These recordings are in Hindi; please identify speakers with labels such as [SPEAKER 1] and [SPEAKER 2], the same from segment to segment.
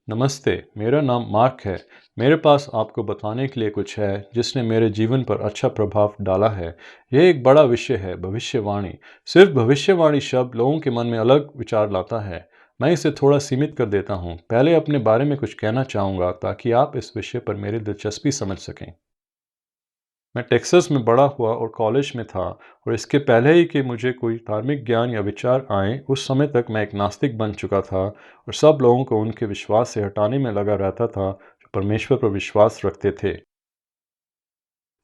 [SPEAKER 1] नमस्ते, मेरा नाम मार्क है। मेरे पास आपको बताने के लिए कुछ है जिसने मेरे जीवन पर अच्छा प्रभाव डाला है। यह एक बड़ा विषय है, भविष्यवाणी। सिर्फ भविष्यवाणी शब्द लोगों के मन में अलग विचार लाता है। मैं इसे थोड़ा सीमित कर देता हूँ। पहले अपने बारे में कुछ कहना चाहूँगा ताकि आप इस विषय पर मेरी दिलचस्पी समझ सकें। मैं टेक्सास में बड़ा हुआ और कॉलेज में था, और इसके पहले ही कि मुझे कोई धार्मिक ज्ञान या विचार आए, उस समय तक मैं एक नास्तिक बन चुका था और सब लोगों को उनके विश्वास से हटाने में लगा रहता था जो परमेश्वर पर विश्वास रखते थे।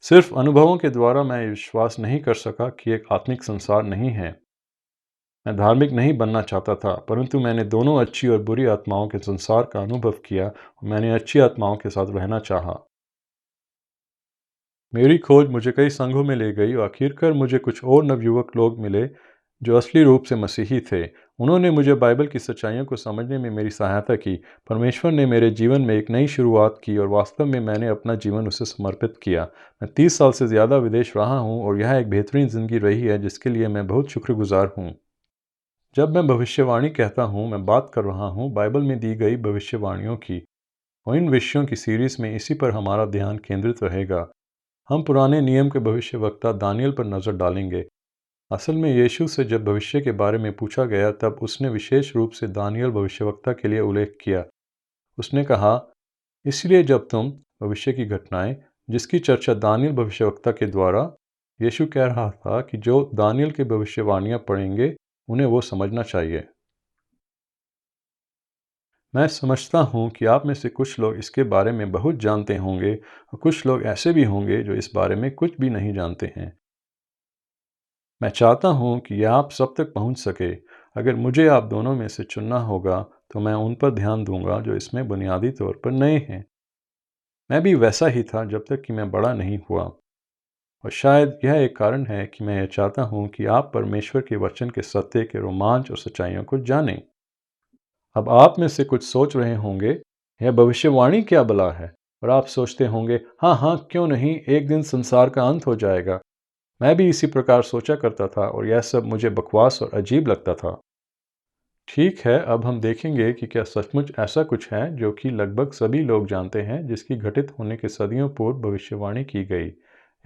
[SPEAKER 1] सिर्फ अनुभवों के द्वारा मैं ये विश्वास नहीं कर सका कि एक आत्मिक संसार नहीं है। मैं धार्मिक नहीं बनना चाहता था, परंतु मैंने दोनों अच्छी और बुरी आत्माओं के संसार का अनुभव किया और मैंने अच्छी आत्माओं के साथ रहना चाहा। मेरी खोज मुझे कई संघों में ले गई और आखिरकार मुझे कुछ और नवयुवक लोग मिले जो असली रूप से मसीही थे। उन्होंने मुझे बाइबल की सच्चाइयों को समझने में मेरी सहायता की। परमेश्वर ने मेरे जीवन में एक नई शुरुआत की और वास्तव में मैंने अपना जीवन उसे समर्पित किया। मैं 30 साल से ज़्यादा विदेश रहा हूँ और यह एक बेहतरीन ज़िंदगी रही है जिसके लिए मैं बहुत शुक्रगुजार हूँ। जब मैं भविष्यवाणी कहता हूँ, मैं बात कर रहा हूँ बाइबल में दी गई भविष्यवाणियों की, और इन विषयों की सीरीज़ में इसी पर हमारा ध्यान केंद्रित रहेगा। हम पुराने नियम के भविष्यवक्ता दानियल पर नज़र डालेंगे। असल में यीशु से जब भविष्य के बारे में पूछा गया, तब उसने विशेष रूप से दानियल भविष्यवक्ता के लिए उल्लेख किया। उसने कहा, इसलिए जब तुम भविष्य की घटनाएं जिसकी चर्चा दानियल भविष्यवक्ता के द्वारा, यीशु कह रहा था कि जो दानियल की भविष्यवाणियां पढ़ेंगे उन्हें वो समझना चाहिए। मैं समझता हूँ कि आप में से कुछ लोग इसके बारे में बहुत जानते होंगे और कुछ लोग ऐसे भी होंगे जो इस बारे में कुछ भी नहीं जानते हैं। मैं चाहता हूँ कि यह आप सब तक पहुँच सके। अगर मुझे आप दोनों में से चुनना होगा, तो मैं उन पर ध्यान दूंगा जो इसमें बुनियादी तौर पर नए हैं। मैं भी वैसा ही था जब तक कि मैं बड़ा नहीं हुआ, और शायद यह एक कारण है कि मैं यह चाहता हूँ कि आप परमेश्वर के वचन के सत्य के रोमांच और सच्चाइयों को जानें। अब आप में से कुछ सोच रहे होंगे, यह भविष्यवाणी क्या भला है? और आप सोचते होंगे, हाँ हाँ, क्यों नहीं, एक दिन संसार का अंत हो जाएगा। मैं भी इसी प्रकार सोचा करता था और यह सब मुझे बकवास और अजीब लगता था। ठीक है, अब हम देखेंगे कि क्या सचमुच ऐसा कुछ है जो कि लगभग सभी लोग जानते हैं, जिसकी घटित होने के सदियों पूर्व भविष्यवाणी की गई।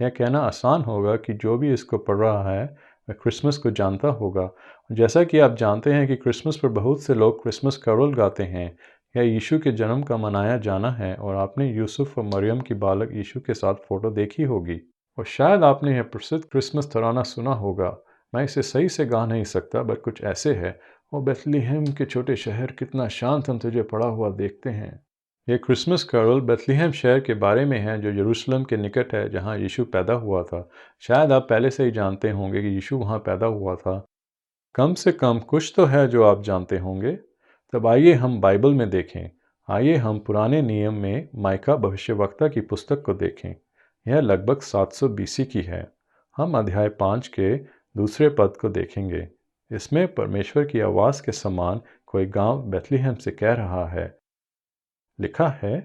[SPEAKER 1] यह कहना आसान होगा कि जो भी इसको पढ़ रहा है वह क्रिसमस को जानता होगा। जैसा कि आप जानते हैं कि क्रिसमस पर बहुत से लोग क्रिसमस कैरोल गाते हैं। यह यीशु के जन्म का मनाया जाना है, और आपने यूसुफ और मरियम की बालक यीशु के साथ फोटो देखी होगी। और शायद आपने यह प्रसिद्ध क्रिसमस तराना सुना होगा। मैं इसे सही से गा नहीं सकता, बट कुछ ऐसे है, ओ बेथलेहम के छोटे शहर, कितना शांत हम तुझे पड़ा हुआ देखते हैं। ये क्रिसमस कैरोल बेथलेहम शहर के बारे में है जो यरूशलेम के निकट है जहाँ यीशु पैदा हुआ था। शायद आप पहले से ही जानते होंगे कि यीशु वहाँ पैदा हुआ था। कम से कम कुछ तो है जो आप जानते होंगे। तब आइए हम बाइबल में देखें। आइए हम पुराने नियम में माइका भविष्यवक्ता की पुस्तक को देखें। यह लगभग 700 बीसी की है। हम अध्याय 5 के दूसरे पद को देखेंगे। इसमें परमेश्वर की आवाज़ के समान कोई गांव बेथलेहम से कह रहा है। लिखा है,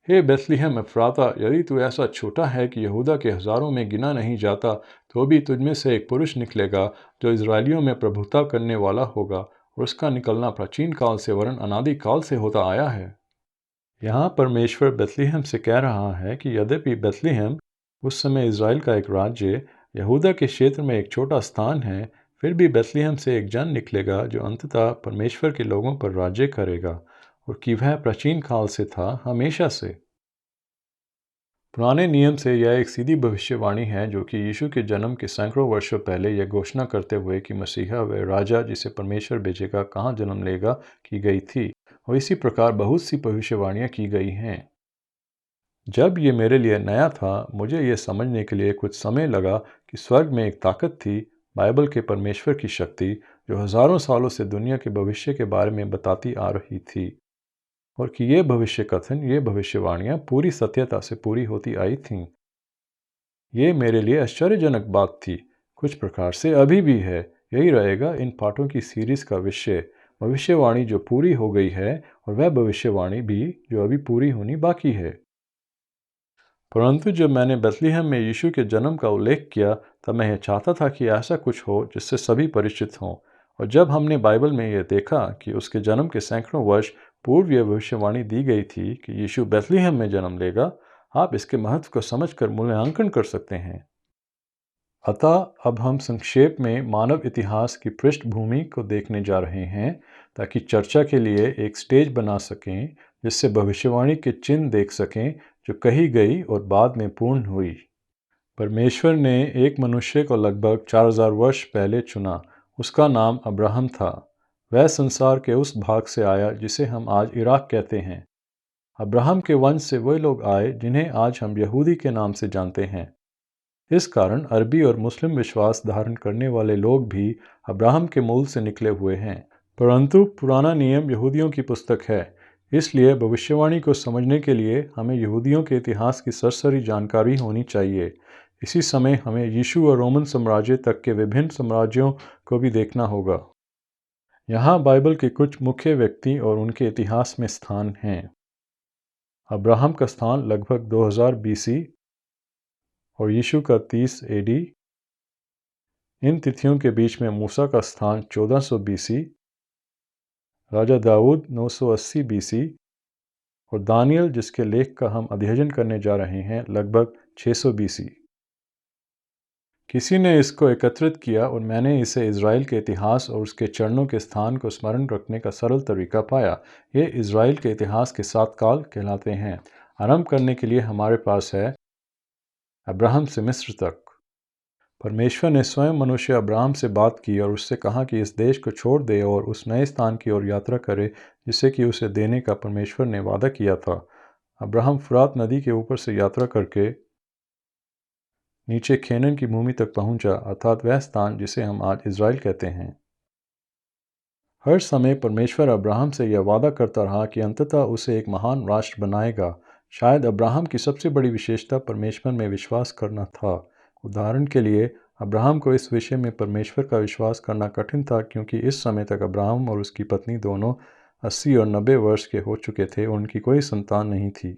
[SPEAKER 1] हे बेथलेहम एफ्राता, यदि तू ऐसा छोटा है कि यहूदा के हज़ारों में गिना नहीं जाता, तो भी तुझमें से एक पुरुष निकलेगा जो इज़राइलियों में प्रभुता करने वाला होगा, और उसका निकलना प्राचीन काल से वरन अनादि काल से होता आया है। यहाँ परमेश्वर बेथलेहम से कह रहा है कि यद्यपि बेथलेहम उस समय इज़राइल का एक राज्य, यहूदा के क्षेत्र में एक छोटा स्थान है, फिर भी बेथलेहम से एक जन निकलेगा जो अंततः परमेश्वर के लोगों पर राज्य करेगा, और कि वह प्राचीन काल से था, हमेशा से। पुराने नियम से यह एक सीधी भविष्यवाणी है जो कि यीशु के जन्म के सैकड़ों वर्षों पहले यह घोषणा करते हुए कि मसीहा व राजा जिसे परमेश्वर भेजेगा कहाँ जन्म लेगा, की गई थी। और इसी प्रकार बहुत सी भविष्यवाणियाँ की गई हैं। जब ये मेरे लिए नया था, मुझे ये समझने के लिए कुछ समय लगा कि स्वर्ग में एक ताकत थी, बाइबल के परमेश्वर की शक्ति, जो हज़ारों सालों से दुनिया के भविष्य के बारे में बताती आ रही थी, और कि ये भविष्य कथन, ये भविष्यवाणियाँ पूरी सत्यता से पूरी होती आई थीं। ये मेरे लिए आश्चर्यजनक बात थी। कुछ प्रकार से अभी भी है। यही रहेगा इन पाठों की सीरीज़ का विषय, भविष्यवाणी जो पूरी हो गई है, और वह भविष्यवाणी भी जो अभी पूरी होनी बाकी है। परंतु जब मैंने बेथलेहम में यीशु के जन्म का उल्लेख किया, तब मैं यह चाहता था कि ऐसा कुछ हो जिससे सभी परिचित हों। और जब हमने बाइबल में यह देखा कि उसके जन्म के सैकड़ों वर्ष पूर्व यह भविष्यवाणी दी गई थी कि यीशु बैतलहम में जन्म लेगा। आप इसके महत्व को समझकर मूल्यांकन कर सकते हैं। अतः अब हम संक्षेप में मानव इतिहास की पृष्ठभूमि को देखने जा रहे हैं, ताकि चर्चा के लिए एक स्टेज बना सकें जिससे भविष्यवाणी के चिन्ह देख सकें जो कही गई और बाद में पूर्ण हुई। परमेश्वर ने एक मनुष्य को लगभग 4000 वर्ष पहले चुना। उसका नाम अब्राहम था। वह संसार के उस भाग से आया जिसे हम आज इराक कहते हैं। अब्राहम के वंश से वे लोग आए जिन्हें आज हम यहूदी के नाम से जानते हैं। इस कारण अरबी और मुस्लिम विश्वास धारण करने वाले लोग भी अब्राहम के मूल से निकले हुए हैं। परंतु पुराना नियम यहूदियों की पुस्तक है, इसलिए भविष्यवाणी को समझने के लिए हमें यहूदियों के इतिहास की सरसरी जानकारी होनी चाहिए। इसी समय हमें यीशु और रोमन साम्राज्य तक के विभिन्न साम्राज्यों को भी देखना होगा। यहाँ बाइबल के कुछ मुख्य व्यक्ति और उनके इतिहास में स्थान हैं। अब्राहम का स्थान लगभग 2000 BC और यीशु का 30 AD। इन तिथियों के बीच में मूसा का स्थान 1400 BC, राजा दाऊद 980 BC और दानियल जिसके लेख का हम अध्ययन करने जा रहे हैं लगभग 600 BC। किसी ने इसको एकत्रित किया और मैंने इसे इज़राइल के इतिहास और उसके चरणों के स्थान को स्मरण रखने का सरल तरीका पाया। ये इज़राइल के इतिहास के 7 काल कहलाते हैं। आरंभ करने के लिए हमारे पास है अब्राहम से मिस्र तक। परमेश्वर ने स्वयं मनुष्य अब्राहम से बात की और उससे कहा कि इस देश को छोड़ दे और उस नए स्थान की ओर यात्रा करे जिसे कि उसे देने का परमेश्वर ने वादा किया था। अब्राहम फुरात नदी के ऊपर से यात्रा करके नीचे खेनन की भूमि तक पहुंचा, अर्थात वह स्थान जिसे हम आज इज़राइल कहते हैं। हर समय परमेश्वर अब्राहम से यह वादा करता रहा कि अंततः उसे एक महान राष्ट्र बनाएगा। शायद अब्राहम की सबसे बड़ी विशेषता परमेश्वर में विश्वास करना था। उदाहरण के लिए अब्राहम को इस विषय में परमेश्वर का विश्वास करना कठिन था, क्योंकि इस समय तक अब्राहम और उसकी पत्नी दोनों 80 और 90 वर्ष के हो चुके थे और उनकी कोई संतान नहीं थी।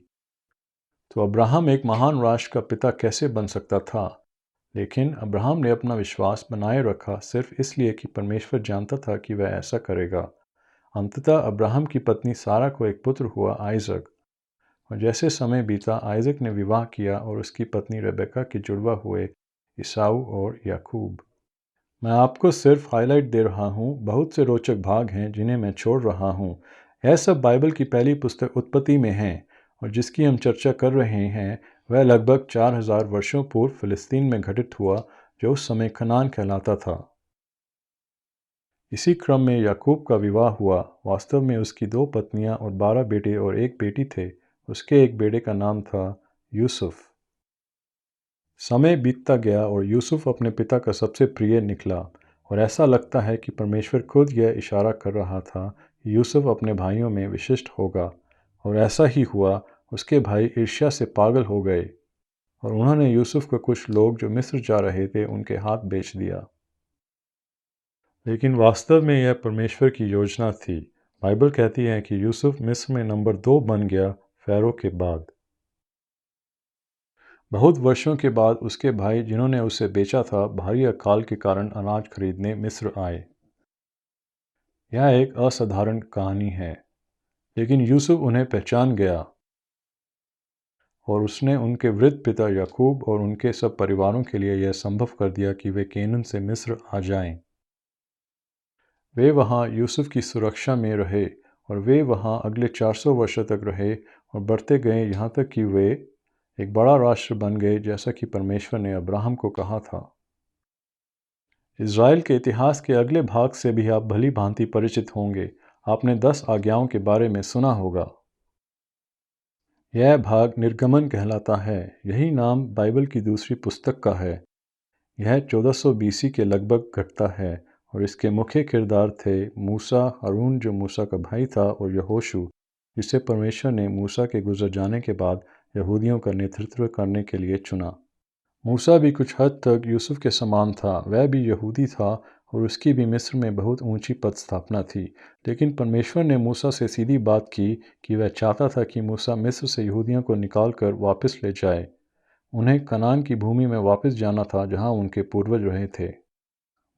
[SPEAKER 1] तो अब्राहम एक महान राष्ट्र का पिता कैसे बन सकता था? लेकिन अब्राहम ने अपना विश्वास बनाए रखा सिर्फ इसलिए कि परमेश्वर जानता था कि वह ऐसा करेगा। अंततः अब्राहम की पत्नी सारा को एक पुत्र हुआ, आइजक। और जैसे समय बीता, आइजक ने विवाह किया और उसकी पत्नी रेबेका के जुड़वा हुए ईसाऊ और याकूब। मैं आपको सिर्फ हाईलाइट दे रहा हूँ। बहुत से रोचक भाग हैं जिन्हें मैं छोड़ रहा हूँ। यह सब बाइबल की पहली पुस्तक उत्पत्ति में हैं और जिसकी हम चर्चा कर रहे हैं वह लगभग 4000 वर्षों पूर्व फिलिस्तीन में घटित हुआ, जो उस समय कनान कहलाता था। इसी क्रम में याकूब का विवाह हुआ। वास्तव में उसकी 2 पत्नियां और 12 बेटे और एक बेटी थे। उसके एक बेटे का नाम था यूसुफ। समय बीतता गया और यूसुफ अपने पिता का सबसे प्रिय निकला, और ऐसा लगता है कि परमेश्वर खुद यह इशारा कर रहा था कि यूसुफ अपने भाइयों में विशिष्ट होगा। और ऐसा ही हुआ। उसके भाई ईर्ष्या से पागल हो गए और उन्होंने यूसुफ को कुछ लोग जो मिस्र जा रहे थे उनके हाथ बेच दिया। लेकिन वास्तव में यह परमेश्वर की योजना थी। बाइबल कहती है कि यूसुफ मिस्र में नंबर 2 बन गया फ़ैरो के बाद। बहुत वर्षों के बाद उसके भाई जिन्होंने उसे बेचा था, भारी अकाल के कारण अनाज खरीदने मिस्र आए। यह एक असाधारण कहानी है, लेकिन यूसुफ उन्हें पहचान गया और उसने उनके वृद्ध पिता याकूब और उनके सब परिवारों के लिए यह संभव कर दिया कि वे केनन से मिस्र आ जाएं। वे वहाँ यूसुफ की सुरक्षा में रहे और वे वहाँ अगले 400 वर्षों तक रहे और बढ़ते गए यहाँ तक कि वे एक बड़ा राष्ट्र बन गए, जैसा कि परमेश्वर ने अब्राहम को कहा था। इज़राइल के इतिहास के अगले भाग से भी आप भली भांति परिचित होंगे। आपने 10 आज्ञाओं के बारे में सुना होगा। यह भाग निर्गमन कहलाता है। यही नाम बाइबल की दूसरी पुस्तक का है। यह 1400 BC के लगभग घटता है और इसके मुख्य किरदार थे मूसा, हारून जो मूसा का भाई था, और यहोशू जिसे परमेश्वर ने मूसा के गुजर जाने के बाद यहूदियों का नेतृत्व करने के लिए चुना। मूसा भी कुछ हद तक यूसुफ के समान था। वह भी यहूदी था और उसकी भी मिस्र में बहुत ऊंची पद स्थापना थी। लेकिन परमेश्वर ने मूसा से सीधी बात की कि वह चाहता था कि मूसा मिस्र से यहूदियों को निकाल कर वापस ले जाए। उन्हें कनान की भूमि में वापस जाना था जहां उनके पूर्वज रहे थे।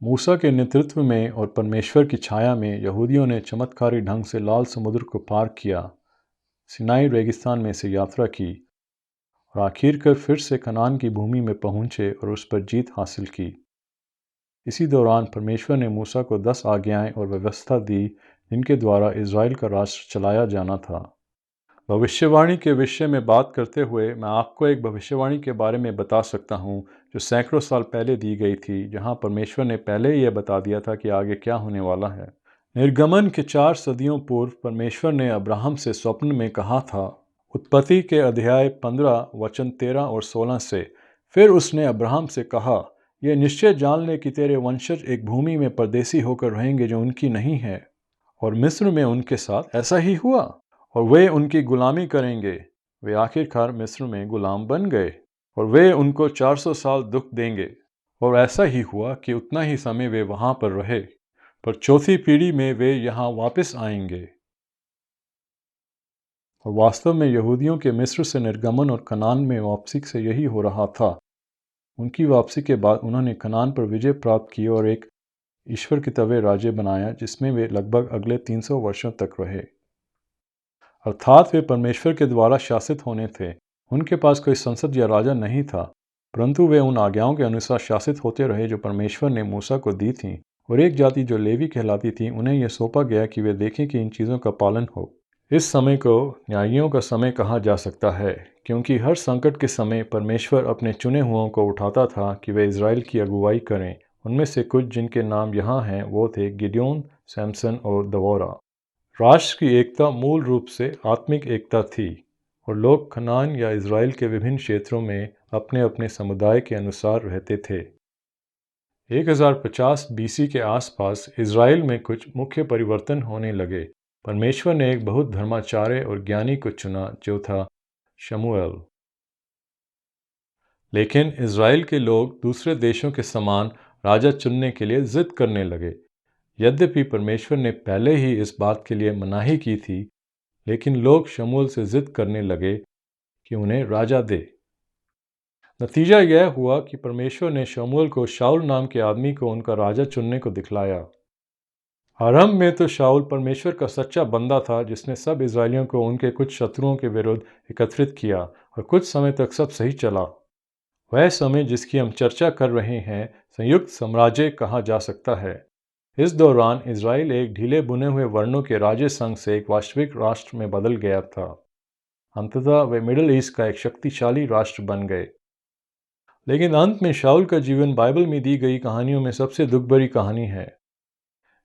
[SPEAKER 1] मूसा के नेतृत्व में और परमेश्वर की छाया में यहूदियों ने चमत्कारी ढंग से लाल समुद्र को पार किया, सिनाई रेगिस्तान में से यात्रा की और आखिरकार फिर से कनान की भूमि में पहुंचे और उस पर जीत हासिल की। इसी दौरान परमेश्वर ने मूसा को 10 आज्ञाएं और व्यवस्था दी जिनके द्वारा इज़राइल का राष्ट्र चलाया जाना था। भविष्यवाणी के विषय में बात करते हुए मैं आपको एक भविष्यवाणी के बारे में बता सकता हूँ जो सैकड़ों साल पहले दी गई थी, जहाँ परमेश्वर ने पहले ही यह बता दिया था कि आगे क्या होने वाला है। निर्गमन के 4 सदियों पूर्व परमेश्वर ने अब्राहम से स्वप्न में कहा था। उत्पत्ति के अध्याय 15 वचन 13 और 16 से, फिर उसने अब्राहम से कहा, यह निश्चय जान ले कि तेरे वंशज एक भूमि में परदेसी होकर रहेंगे जो उनकी नहीं है, और मिस्र में उनके साथ ऐसा ही हुआ और वे उनकी गुलामी करेंगे। वे आखिरकार मिस्र में गुलाम बन गए और वे उनको 400 साल दुख देंगे। और ऐसा ही हुआ कि उतना ही समय वे वहाँ पर रहे, पर चौथी पीढ़ी में वे यहाँ वापस आएंगे। और वास्तव में यहूदियों के मिस्र से निर्गमन और कनान में वापसी से यही हो रहा था। उनकी वापसी के बाद उन्होंने कनान पर विजय प्राप्त की और एक ईश्वर के तवे राज्य बनाया जिसमें वे लगभग अगले 300 वर्षों तक रहे। अर्थात वे परमेश्वर के द्वारा शासित होने थे। उनके पास कोई संसद या राजा नहीं था, परंतु वे उन आज्ञाओं के अनुसार शासित होते रहे जो परमेश्वर ने मूसा को दी थी। और एक जाति जो लेवी कहलाती थी, उन्हें यह सौंपा गया कि वे देखें कि इन चीज़ों का पालन हो। इस समय को न्यायियों का समय कहा जा सकता है, क्योंकि हर संकट के समय परमेश्वर अपने चुने हुओं को उठाता था कि वे इज़राइल की अगुवाई करें। उनमें से कुछ जिनके नाम यहाँ हैं वो थे गिदोन, सैमसन और दबोरा। राष्ट्र की एकता मूल रूप से आत्मिक एकता थी और लोग कनान या इज़राइल के विभिन्न क्षेत्रों में अपने अपने समुदाय के अनुसार रहते थे। 1050 बीसी के आसपास इज़राइल में कुछ मुख्य परिवर्तन होने लगे। परमेश्वर ने एक बहुत धर्माचार्य और ज्ञानी को चुना जो था शमूएल। लेकिन इज़राइल के लोग दूसरे देशों के समान राजा चुनने के लिए जिद करने लगे। यद्यपि परमेश्वर ने पहले ही इस बात के लिए मनाही की थी, लेकिन लोग शमूएल से जिद करने लगे कि उन्हें राजा दे। नतीजा यह हुआ कि परमेश्वर ने शमूएल को शाऊल नाम के आदमी को उनका राजा चुनने को दिखलाया। आरंभ में तो शाऊल परमेश्वर का सच्चा बंदा था जिसने सब इज़राइलियों को उनके कुछ शत्रुओं के विरुद्ध एकत्रित किया और कुछ समय तक सब सही चला। वह समय जिसकी हम चर्चा कर रहे हैं संयुक्त साम्राज्य कहा जा सकता है। इस दौरान इज़राइल एक ढीले बुने हुए वर्णों के राज्य संघ से एक वास्तविक राष्ट्र में बदल गया था। अंततः वे मिडिल ईस्ट का एक शक्तिशाली राष्ट्र बन गए। लेकिन अंत में शाऊल का जीवन बाइबल में दी गई कहानियों में सबसे दुख भरी कहानी है।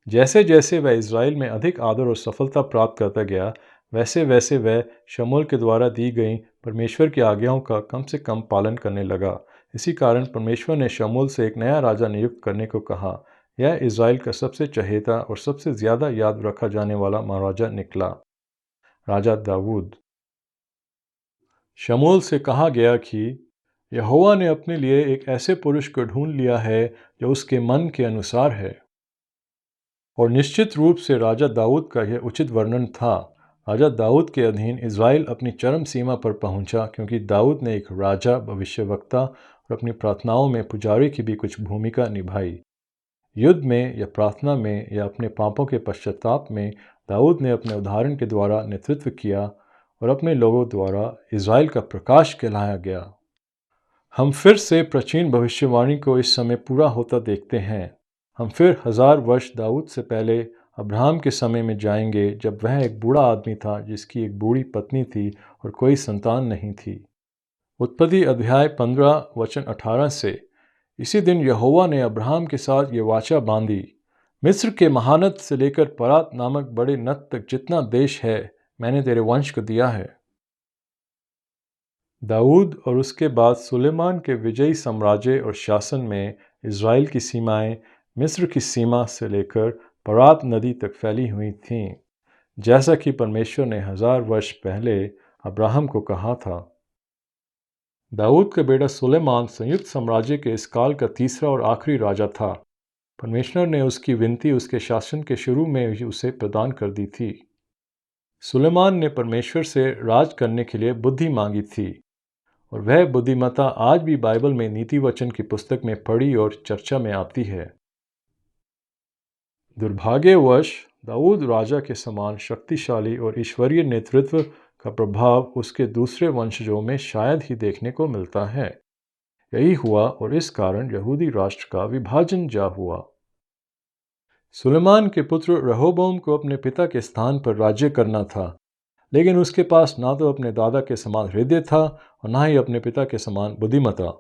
[SPEAKER 1] जैसे जैसे वह इज़राइल में अधिक आदर और सफलता प्राप्त करता गया, वैसे वैसे वह शमूएल के द्वारा दी गई परमेश्वर की आज्ञाओं का कम से कम पालन करने लगा। इसी कारण परमेश्वर ने शमूएल से एक नया राजा नियुक्त करने को कहा। यह इज़राइल का सबसे चहेता और सबसे ज़्यादा याद रखा जाने वाला महाराजा निकला, राजा दाऊद। शमूएल से कहा गया कि यहोवा ने अपने लिए एक ऐसे पुरुष को ढूंढ लिया है जो उसके मन के अनुसार है। और निश्चित रूप से राजा दाऊद का यह उचित वर्णन था। राजा दाऊद के अधीन इज़राइल अपनी चरम सीमा पर पहुंचा, क्योंकि दाऊद ने एक राजा, भविष्यवक्ता और अपनी प्रार्थनाओं में पुजारी की भी कुछ भूमिका निभाई। युद्ध में या प्रार्थना में या अपने पापों के पश्चाताप में दाऊद ने अपने उदाहरण के द्वारा नेतृत्व किया और अपने लोगों द्वारा इज़राइल का प्रकाश कहलाया गया। हम फिर से प्राचीन भविष्यवाणी को इस समय पूरा होता देखते हैं। हम फिर 1000 वर्ष दाऊद से पहले अब्राहम के समय में जाएंगे, जब वह एक बूढ़ा आदमी था जिसकी एक बूढ़ी पत्नी थी और कोई संतान नहीं थी। उत्पत्ति अध्याय 15 वचन 18 से, इसी दिन यहोवा ने अब्राहम के साथ ये वाचा बांधी, मिस्र के महानद से लेकर परात नामक बड़े नद तक जितना देश है मैंने तेरे वंश को दिया है। दाऊद और उसके बाद सुलेमान के विजयी साम्राज्य और शासन में इज़राइल की सीमाएं मिस्र की सीमा से लेकर परात नदी तक फैली हुई थीं, जैसा कि परमेश्वर ने 1000 वर्ष पहले अब्राहम को कहा था। दाऊद का बेटा सुलेमान संयुक्त साम्राज्य के इस काल का तीसरा और आखिरी राजा था। परमेश्वर ने उसकी विनती उसके शासन के शुरू में ही उसे प्रदान कर दी थी। सुलेमान ने परमेश्वर से राज करने के लिए बुद्धि मांगी थी, और वह बुद्धिमत्ता आज भी बाइबल में नीति वचन की पुस्तक में पढ़ी और चर्चा में आती है। दुर्भाग्यवश दाऊद राजा के समान शक्तिशाली और ईश्वरीय नेतृत्व का प्रभाव उसके दूसरे वंशजों में शायद ही देखने को मिलता है। यही हुआ और इस कारण यहूदी राष्ट्र का विभाजन जा हुआ। सुलेमान के पुत्र रहोबोम को अपने पिता के स्थान पर राज्य करना था, लेकिन उसके पास ना तो अपने दादा के समान हृदय था और ना ही अपने पिता के समान बुद्धिमत्ता।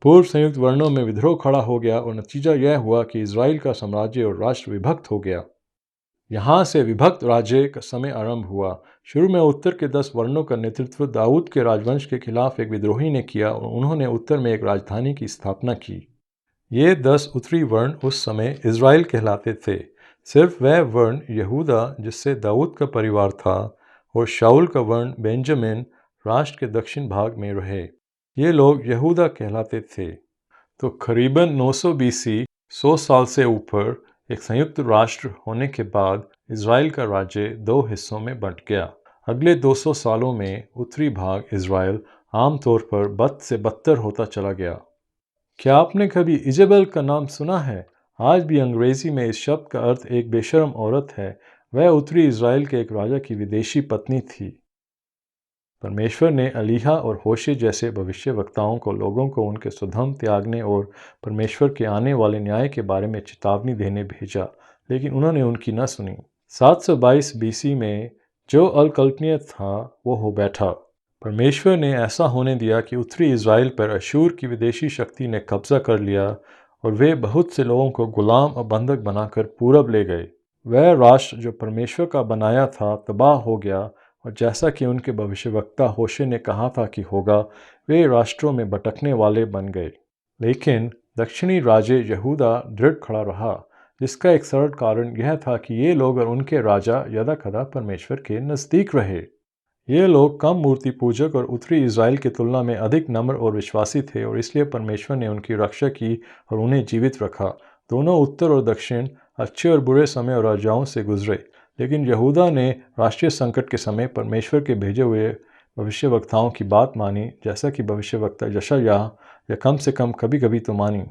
[SPEAKER 1] पूर्व संयुक्त वर्णों में विद्रोह खड़ा हो गया और नतीजा यह हुआ कि इज़राइल का साम्राज्य और राष्ट्र विभक्त हो गया। यहाँ से विभक्त राज्य का समय आरंभ हुआ। शुरू में उत्तर के 10 वर्णों का नेतृत्व दाऊद के राजवंश के खिलाफ एक विद्रोही ने किया और उन्होंने उत्तर में एक राजधानी की स्थापना की। ये 10 उत्तरी वर्ण उस समय इज़राइल कहलाते थे। सिर्फ वह वर्ण यहूदा जिससे दाऊद का परिवार था और शाऊल का वर्ण बेंजामिन राष्ट्र के दक्षिण भाग में रहे। ये लोग यहूदा कहलाते थे। तो करीबन 900 बीसी 100 साल से ऊपर एक संयुक्त राष्ट्र होने के बाद इज़राइल का राज्य दो हिस्सों में बंट गया। अगले 200 सालों में उत्तरी भाग इज़राइल आमतौर पर बद से बदतर होता चला गया। क्या आपने कभी इजेबेल का नाम सुना है? आज भी अंग्रेजी में इस शब्द का अर्थ एक बेशर्म औरत है। वह उत्तरी इज़राइल के एक राजा की विदेशी पत्नी थी। परमेश्वर ने एलीहा और होशे जैसे भविष्यवक्ताओं को लोगों को उनके स्वधर्म त्यागने और परमेश्वर के आने वाले न्याय के बारे में चेतावनी देने भेजा, लेकिन उन्होंने उनकी न सुनी। 722 बीसी में जो अकल्पनीय था वो हो बैठा। परमेश्वर ने ऐसा होने दिया कि उत्तरी इज़राइल पर अशूर की विदेशी शक्ति ने कब्जा कर लिया और वे बहुत से लोगों को गुलाम और बंधक बनाकर पूरब ले गए। वह राष्ट्र जो परमेश्वर का बनाया था तबाह हो गया और जैसा कि उनके भविष्यवक्ता होशे ने कहा था कि होगा, वे राष्ट्रों में भटकने वाले बन गए। लेकिन दक्षिणी राज्य यहूदा दृढ़ खड़ा रहा, जिसका एक सरल कारण यह था कि ये लोग और उनके राजा यदाकदा परमेश्वर के नज़दीक रहे। ये लोग कम मूर्ति पूजक और उत्तरी इज़राइल की तुलना में अधिक नम्र और विश्वासी थे और इसलिए परमेश्वर ने उनकी रक्षा की और उन्हें जीवित रखा। दोनों उत्तर और दक्षिण अच्छे और बुरे समय और राजाओं से गुजरे, लेकिन यहूदा ने राष्ट्रीय संकट के समय परमेश्वर के भेजे हुए भविष्यवक्ताओं की बात मानी, जैसा कि भविष्यवक्ता यशायाह या कम से कम कभी कभी तो मानी।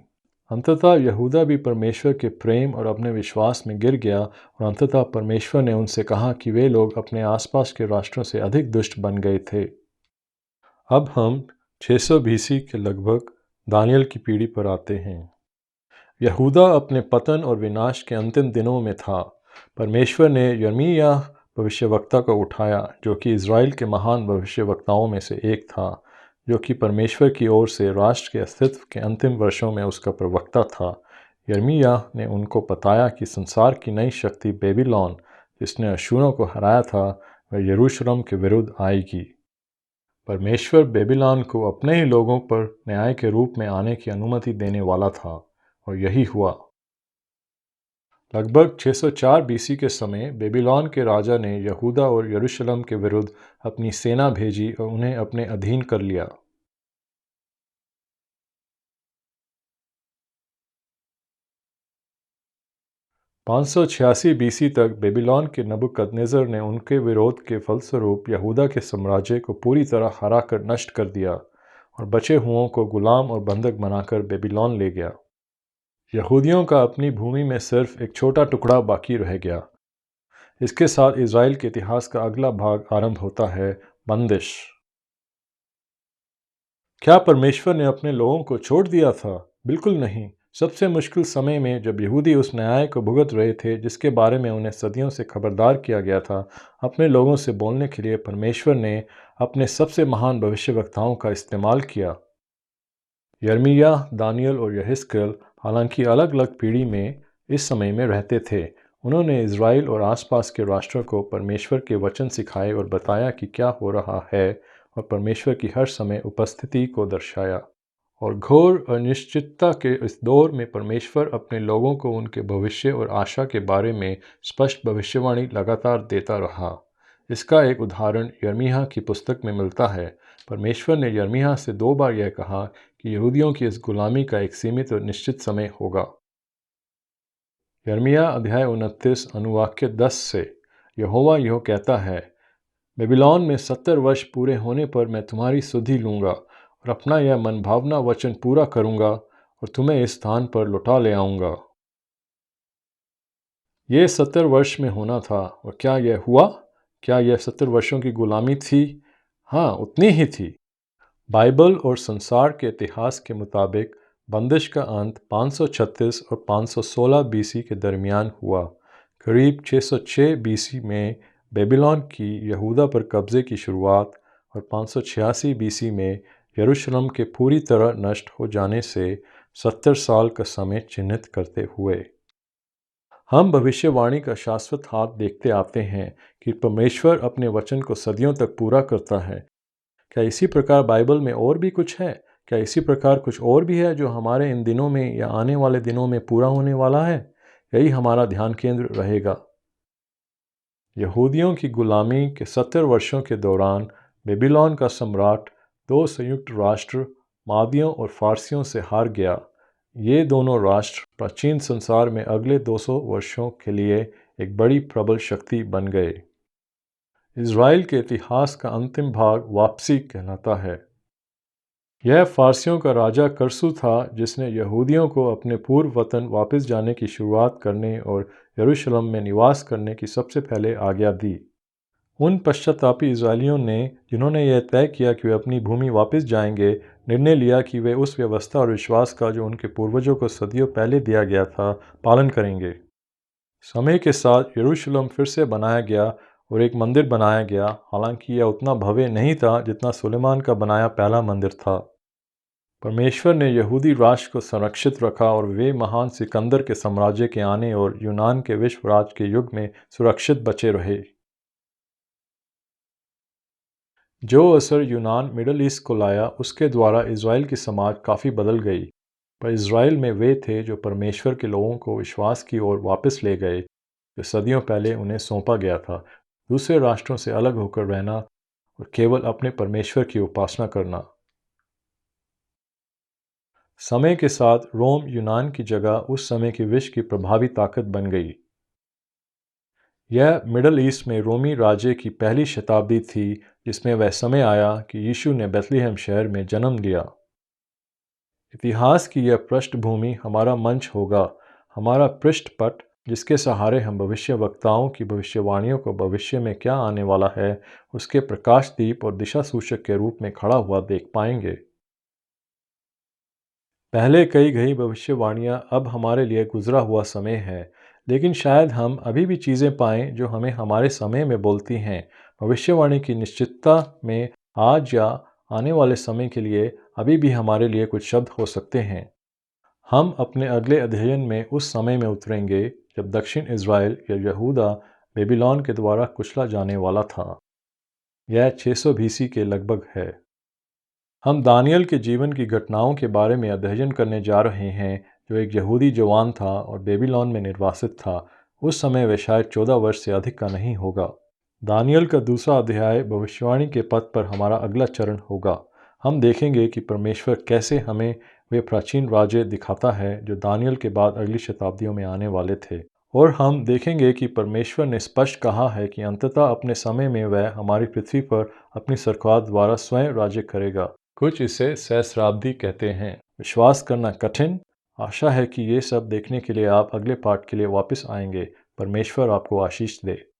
[SPEAKER 1] अंततः यहूदा भी परमेश्वर के प्रेम और अपने विश्वास में गिर गया और अंततः परमेश्वर ने उनसे कहा कि वे लोग अपने आसपास के राष्ट्रों से अधिक दुष्ट बन गए थे। अब हम 600 बीसी के लगभग दानियल की पीढ़ी पर आते हैं। यहूदा अपने पतन और विनाश के अंतिम दिनों में था। परमेश्वर ने यिर्मयाह भविष्यवक्ता को उठाया, जो कि इज़राइल के महान भविष्यवक्ताओं में से एक था, जो कि परमेश्वर की ओर से राष्ट्र के अस्तित्व के अंतिम वर्षों में उसका प्रवक्ता था। यिर्मयाह ने उनको बताया कि संसार की नई शक्ति बेबीलोन, जिसने अशूरों को हराया था, वह यरूशलेम के विरुद्ध आएगी। परमेश्वर बेबीलोन को अपने ही लोगों पर न्याय के रूप में आने की अनुमति देने वाला था, और यही हुआ। लगभग 604 बीसी के समय बेबीलोन के राजा ने यहूदा और यरूशलेम के विरुद्ध अपनी सेना भेजी और उन्हें अपने अधीन कर लिया। पाँच सौ छियासी बीसी तक बेबीलोन के नबूकदनेस्सर ने उनके विरोध के फलस्वरूप यहूदा के साम्राज्य को पूरी तरह हरा कर नष्ट कर दिया और बचे हुओं को गुलाम और बंधक बनाकर बेबीलोन ले गया। यहूदियों का अपनी भूमि में सिर्फ एक छोटा टुकड़ा बाकी रह गया। इसके साथ इज़राइल के इतिहास का अगला भाग आरंभ होता है, बंदिश। क्या परमेश्वर ने अपने लोगों को छोड़ दिया था? बिल्कुल नहीं। सबसे मुश्किल समय में जब यहूदी उस न्याय को भुगत रहे थे जिसके बारे में उन्हें सदियों से खबरदार किया गया था, अपने लोगों से बोलने के लिए परमेश्वर ने अपने सबसे महान भविष्यवक्ताओं का इस्तेमाल किया। यिर्मयाह, दानियल और यहेजकेल हालांकि अलग अलग पीढ़ी में इस समय में रहते थे। उन्होंने इज़राइल और आसपास के राष्ट्रों को परमेश्वर के वचन सिखाए और बताया कि क्या हो रहा है, और परमेश्वर की हर समय उपस्थिति को दर्शाया। और घोर अनिश्चितता के इस दौर में परमेश्वर अपने लोगों को उनके भविष्य और आशा के बारे में स्पष्ट भविष्यवाणी लगातार देता रहा। इसका एक उदाहरण यिर्मयाह की पुस्तक में मिलता है। परमेश्वर ने यिर्मयाह से 2 बार यह कहा कि यहूदियों की इस गुलामी का एक सीमित और निश्चित समय होगा। यिर्मयाह अध्याय 29 अनुवाक्य 10 से, यहोवा यूँ कहता है, बेबीलोन में 70 वर्ष पूरे होने पर मैं तुम्हारी सुधि लूँगा और अपना यह मनभावना वचन पूरा करूँगा और तुम्हें इस स्थान पर लौटा ले आऊँगा। ये 70 वर्ष में होना था और क्या यह हुआ? क्या यह 70 वर्षों की गुलामी थी? हाँ, उतनी ही थी। बाइबल और संसार के इतिहास के मुताबिक बंदिश का अंत 536 और 516 बीसी के दरमियान हुआ। करीब 606 बीसी में बेबीलोन की यहूदा पर कब्ज़े की शुरुआत और 586 बीसी में यरूशलेम के पूरी तरह नष्ट हो जाने से 70 साल का समय चिन्हित करते हुए हम भविष्यवाणी का शाश्वत हाथ देखते आते हैं कि परमेश्वर अपने वचन को सदियों तक पूरा करता है। क्या इसी प्रकार बाइबल में और भी कुछ है? क्या इसी प्रकार कुछ और भी है जो हमारे इन दिनों में या आने वाले दिनों में पूरा होने वाला है? यही हमारा ध्यान केंद्र रहेगा। यहूदियों की गुलामी के 70 वर्षों के दौरान बेबीलोन का सम्राट दो संयुक्त राष्ट्र मादियों और फारसियों से हार गया। ये दोनों राष्ट्र प्राचीन संसार में अगले 200 वर्षों के लिए एक बड़ी प्रबल शक्ति बन गए। इज़राइल के इतिहास का अंतिम भाग वापसी कहलाता है। यह फारसियों का राजा करसू था जिसने यहूदियों को अपने पूर्व वतन वापस जाने की शुरुआत करने और यरूशलेम में निवास करने की सबसे पहले आज्ञा दी। उन पश्चातापी इज़राइलियों ने, जिन्होंने यह तय किया कि वे अपनी भूमि वापस जाएंगे, निर्णय लिया कि वे उस व्यवस्था और विश्वास का जो उनके पूर्वजों को सदियों पहले दिया गया था, पालन करेंगे। समय के साथ यरूशलेम फिर से बनाया गया और एक मंदिर बनाया गया, हालांकि यह उतना भव्य नहीं था जितना सुलेमान का बनाया पहला मंदिर था। परमेश्वर ने यहूदी राष्ट्र को संरक्षित रखा और वे महान सिकंदर के साम्राज्य के आने और यूनान के विश्वराज के युग में सुरक्षित बचे रहे। जो असर यूनान मिडल ईस्ट को लाया उसके द्वारा इज़राइल की समाज काफ़ी बदल गई, पर इज़राइल में वे थे जो परमेश्वर के लोगों को विश्वास की ओर वापस ले गए जो सदियों पहले उन्हें सौंपा गया था, दूसरे राष्ट्रों से अलग होकर रहना और केवल अपने परमेश्वर की उपासना करना। समय के साथ रोम यूनान की जगह उस समय की विश्व की प्रभावी ताकत बन गई। यह मिडल ईस्ट में रोमी राज्य की पहली शताब्दी थी जिसमें वह समय आया कि यीशु ने बेथलेहम शहर में जन्म लिया। इतिहास की यह पृष्ठभूमि हमारा मंच होगा, हमारा पृष्ठपट जिसके सहारे हम भविष्यवक्ताओं की भविष्यवाणियों को भविष्य में क्या आने वाला है उसके प्रकाश दीप और दिशा सूचक के रूप में खड़ा हुआ देख पाएंगे। पहले कही गई भविष्यवाणियाँ अब हमारे लिए गुजरा हुआ समय है, लेकिन शायद हम अभी भी चीज़ें पाएं जो हमें हमारे समय में बोलती हैं। भविष्यवाणी की निश्चितता में आज या आने वाले समय के लिए अभी भी हमारे लिए कुछ शब्द हो सकते हैं। हम अपने अगले अध्ययन में उस समय में उतरेंगे जब दक्षिण इज़राइल या यहूदा बेबीलोन के द्वारा कुचला जाने वाला था। यह 600 बीसी के लगभग है। हम दानियल के जीवन की घटनाओं के बारे में अध्ययन करने जा रहे हैं जो एक यहूदी जवान था और बेबीलोन में निर्वासित था। उस समय वह शायद 14 वर्ष से अधिक का नहीं होगा। दानियल का दूसरा अध्याय भविष्यवाणी के पथ पर हमारा अगला चरण होगा। हम देखेंगे कि परमेश्वर कैसे हमें वे प्राचीन राज्य दिखाता है जो दानियल के बाद अगली शताब्दियों में आने वाले थे। और हम देखेंगे कि परमेश्वर ने स्पष्ट कहा है कि अंततः अपने समय में वह हमारी पृथ्वी पर अपनी सरकार द्वारा स्वयं राज्य करेगा। कुछ इसे सहस्राब्दी कहते हैं। विश्वास करना कठिन। आशा है कि ये सब देखने के लिए आप अगले पाठ के लिए वापस आएंगे। परमेश्वर आपको आशीष दे।